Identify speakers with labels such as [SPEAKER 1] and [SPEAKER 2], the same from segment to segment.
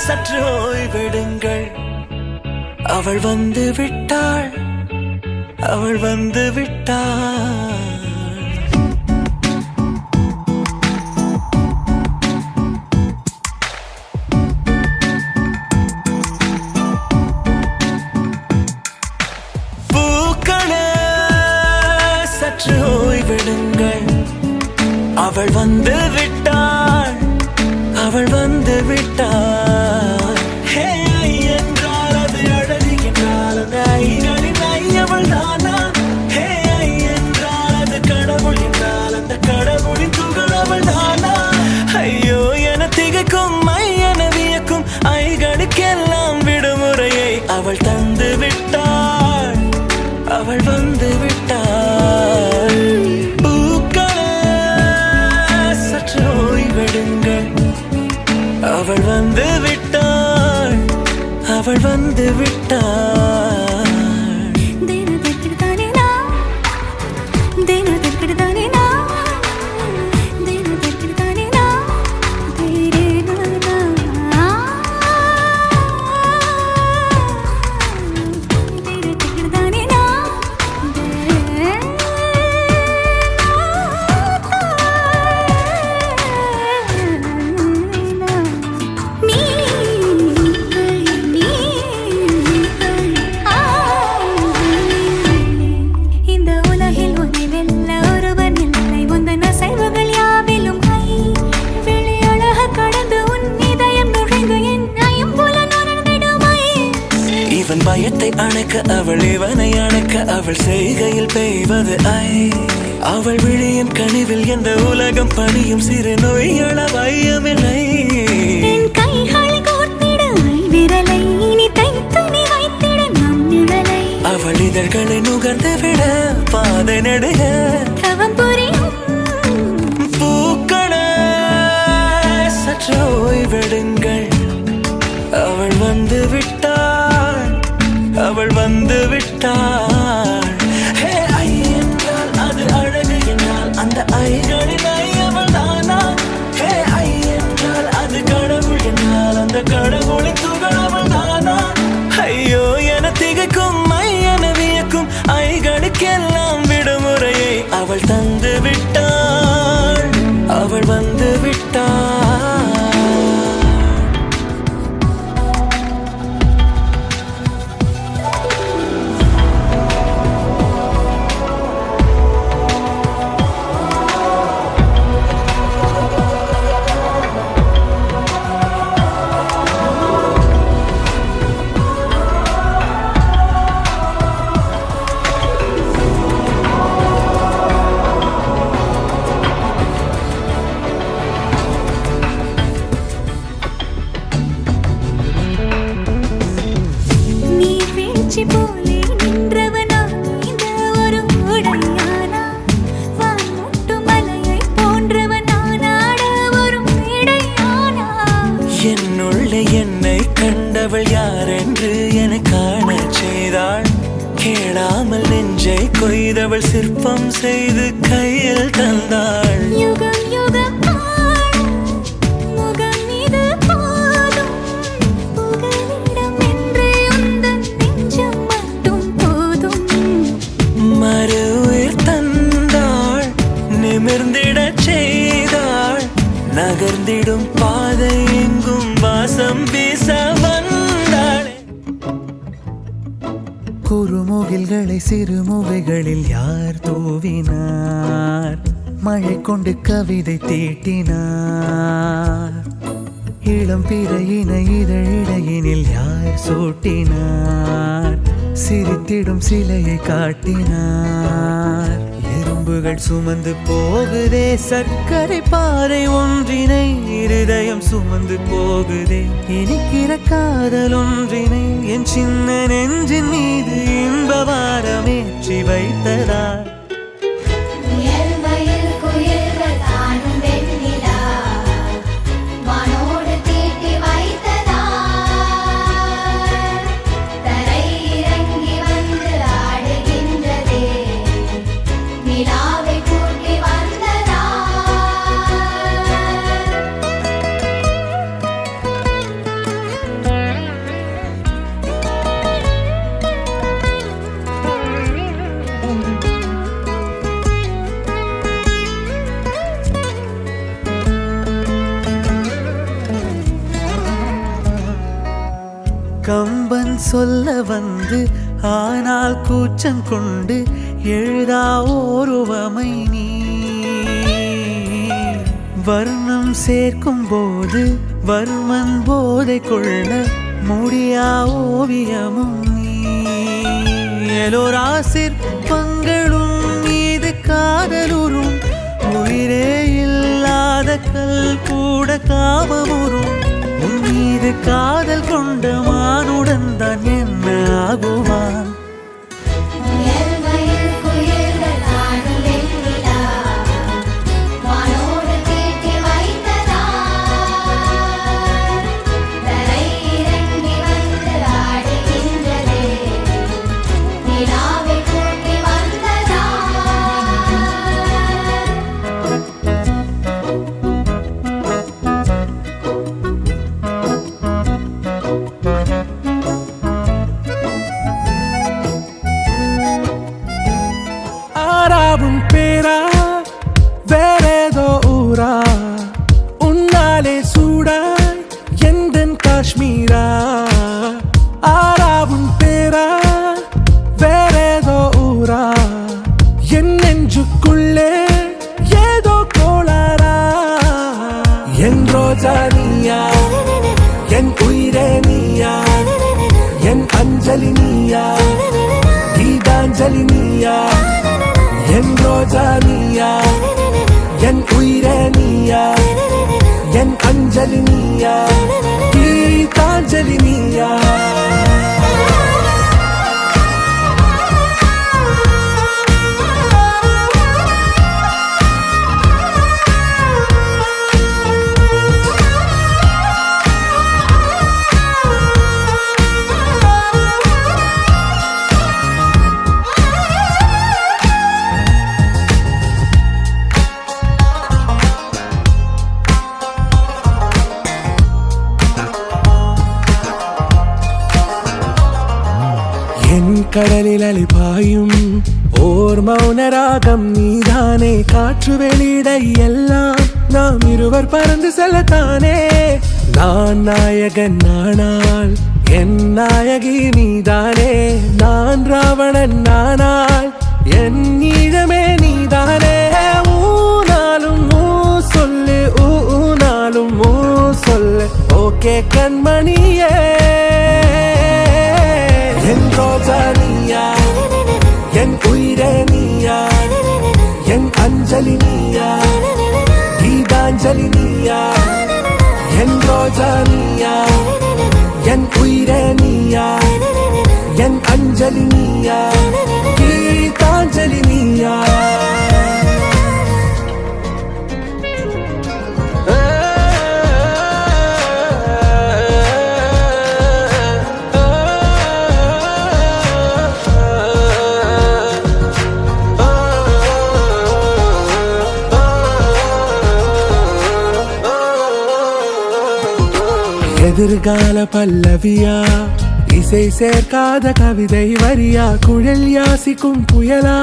[SPEAKER 1] சற்று ஓய்வெடுங்கள். அவள் வந்து விட்டாள், அவள் வந்து விட்டாள். பூக்களே சற்று ஓய்வெடுங்கள். அவள் வந்து விட்டாள், அவள் வந்து விட்டாள். என்றால் அது அழகு என்றால் அந்த ஐகளின் ஐயவள் தானா? என்றால் அது கடவுள் என்றால் அந்த கடவுளின் துகள் அவள் தானா? ஐயோ என திகைக்கும் என வியக்கும் ஐகளுக்கெல்லாம் விடுமுறையை அவள் தந்து விட்டாள், அவள் வந்து விட்டாள். பூக்களே சற்று ஓய்வெடுங்கள். அவள் வந்து விட்டாள், அவள் வந்து விட்டாள். பயத்தை அணைக்க அவள் இவனை அணைக்க அவள் செய்கையில் பெய்வது ஐ. அவள் விழியின் கனிவில் எந்த உலகம் பணியும் சிறு நோய்கள வையமில்லை. அவள் இதழ்களை நுகர்ந்து விட பாதை நடுக பூக்களே சற்று ஓய்வெடுங்கள். அவள் வந்து விட்டாள், அவள் வந்து விட்டாள். ஐ என்றால் அது அழகு என்றால் அந்த ஐகளின் ஐயவள் தானா? ஐ என்றால் அது கடவுள் என்றால் அந்த கடவுளின் துகள் அவள் தானா? ஐயோ என திகைக்கும் என வியக்கும் ஐகளுக்கெல்லாம் விடுமுறையை அவள் தந்து விட்டாள், அவள் வந்து விட்டாள். அவள் சிற்பம் செய்து கையில் தந்தாள்.
[SPEAKER 2] யுகம் யுகம் ஆளும் முகம் இது போதும். புகலிடம் என்றே உந்தன் நெஞ்சம் மட்டும் போதும்.
[SPEAKER 1] மறு உயிர் தந்தாள், நிமிர்ந்திடச் செய்தாள். நகர்ந்திடும் பாதை எங்கும் வாசம் வீச வந்தாள். குறுமுகில்களை சிறுமுகைகளில் யார் தூவினார்? மழை கொண்டு கவிதை தீட்டினார். இளம் பிறையின இதழிடையினில் யார் சூட்டினார்? சிரித்திடும் சிலையை காட்டினார். எறும்புகள் சுமந்து போகுதே சர்க்கரை பாறை ஒன்றினை, இருதயம் சுமந்து போகுதே இனிக்கிற காதல் ஒன்றினை. என் சின்ன நெஞ்சின் மீது இன்ப வாரமேற்றி வைத்ததார். கம்பன் சொல்ல வந்து ஆனால் கூச்சம் கொண்டு எழுதா ஓருவமை நீ. வர்ணம் சேர்க்கும் போது வர்மன் போதை கொள்ள முடியா ஓவியமும் நீ. எலோரா சிற்பங்களும் மீது காதலுறும், உயிரே இல்லாத கல் கூட காமமுறும். உன் மீது காதல் கொண்ட மானுடன் தான் என்ன ஆகுவான்? ஆராவும் பேரா வேறேதோ ஊரா, உன்னாலே சூடாய் எந்தன் காஷ்மீரா. ஆராவும் பேரா வேறேதோ ஊரா, என் நெஞ்சுக்குள்ளே ஏதோ கோளாரா. என் ரோஜா நீயா, என் உயிரே நீயா, என் அஞ்சலி நீயா, கீதாஞ்சலி நீயா. என் ரோஜா நீயா, என் உயிரே நீயா, என் அஞ்சலி நீயா, கீதாஞ்சலி நீயா. என் கடலில் அலிபாயும் ஓர் மௌன ராகம் நீதானே. காற்று வெளியிட எல்லாம் நாம் இருவர் பறந்து செல்லத்தானே. நான் நாயகன் நானால் என் நாயகி நீதானே. நான் ராவணன் நானால் என் ஈழமே நீதானே. ஊனாலும் ஊ சொல்லு, ஊனாலும் ஊ சொல்லு, ஓகே கண்மணியே. என் ரோஜா நீயா, என் உயிரே நீயா, என் அஞ்சலி நீயா, கீதாஞ்சலி நீயா. என் ரோஜா நீயா, என் உயிரே நீயா, என் அஞ்சலி நீயா, கீதாஞ்சலி நீயா. எதிர்கால பல்லவியா, இசை சேர்க்காத கவிதை வரியா, குழல் யாசிக்கும் புயலா,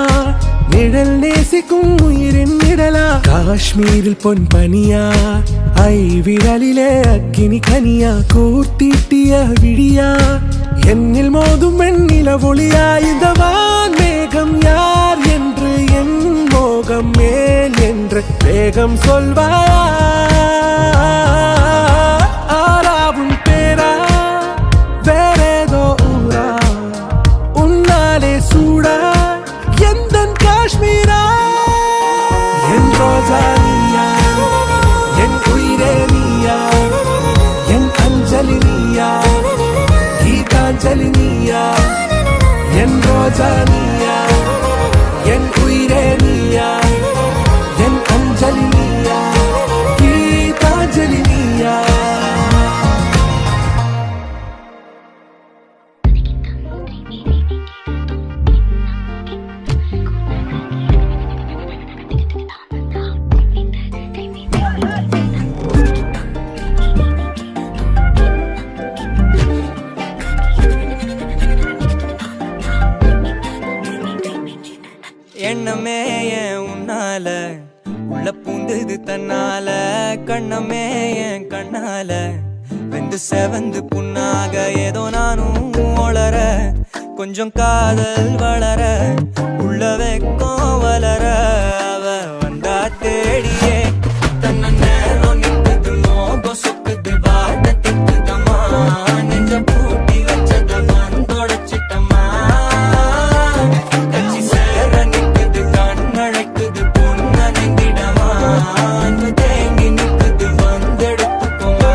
[SPEAKER 1] நிழல் நேசிக்கும் உயிரின் நிழலா, காஷ்மீரில் பொன் பனியா, ஐ விரலிலே அக்கினி கனியா, கூர்த்தீட்டிய விழியா, என்னில் மோதும் வெண்ணில ஒளியா, இந்த வான் மேகம் யார் என்று, என் மோகம் மேல் என்று வேகம் சொல்வாயா, ஆறாவும் பேரா வேறேதோ ஊரா, உன்னாலே சூடா எந்தன் காஷ்மீரா, என் ரோஜா நீயா, என் உயிரே நீயா, என் அஞ்சலி நீயா, கீதாஞ்சலி நீயா, என் ரோஜா நீயா, என் உயிரே நீயா, என் அஞ்சலி நீயா, கீதாஞ்சலி நீயா.
[SPEAKER 3] எண்ணமே என் உன்னால உள்ள பூந்தது தன்னால, கண்ணமே என் கண்ணால வெந்து செவந்து புண்ணாக, ஏதோ நானும் ஒளர, கொஞ்சம் காதல் வளர, உள்ள வெக்கம் வளர, அவ வந்தா தேடியே தன்ன நேரம் நிற்குது, மோகம் சொக்குது, வாட்ட திக்குதம்மா, நெஞ்ச பூட்டி வச்சத வந்தொடச்சிட்டம்மா, கட்சி சேர நிற்குது, கண்ணழைக்குது, பொண்ண நெங்கிடமா, அன்பு தேங்கி நிற்குது, வந்தெடுத்துக்குமா.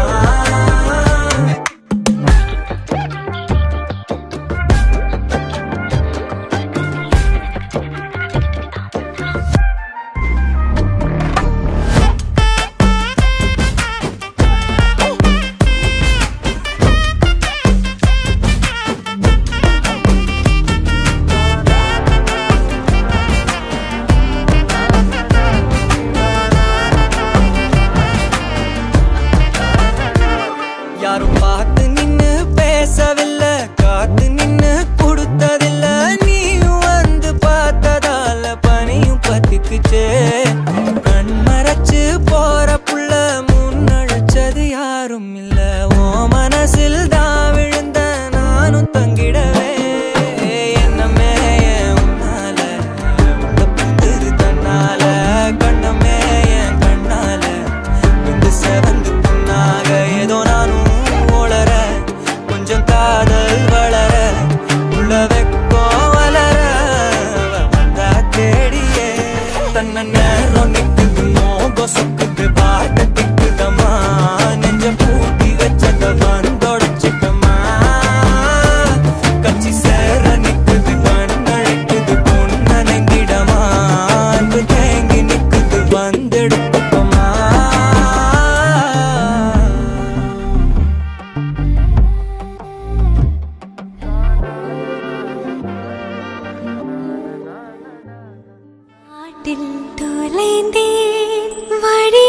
[SPEAKER 3] யாரும் பார்த்து நின்னு பேசவில்லை, காத்து நின்னு கொடுத்ததில்ல, நீயும் வந்து பார்த்ததால பனியும் பத்திக்குச்சே, கண் மறைச்சு போற புள்ள முன்னழைச்சது யாரும் இல்ல, ஓ மனசில் தான் விழுந்த நானும் தங்கிடவே, என்னமே என் உன்னால உள்ள புந்தது தன்னால, கண்ணமே என் கண்ணால வந்து செவந்து புண்ணாக, ஏதோ நானும் ஒளர, கொஞ்சம் காதல் வளர, உள்ள வெக்கம் வளர, வந்தா தேடியே தன்ன நேரம் நிற்குது, மோகம் சொக்குது, பாட்ட திக்குதம்மா, நெஞ்ச பூட்டி வச்சத வந்தொடச்சிட்டம்மா, கட்சி சேர நிற்குது, கண்ணழைக்குது, பொண்ண நெங்கிடமா, அன்பு தேங்கி நிற்குது, வந்தெடுத்துக்கோமா.
[SPEAKER 2] காட்டில் தொலைந்தேன் வழி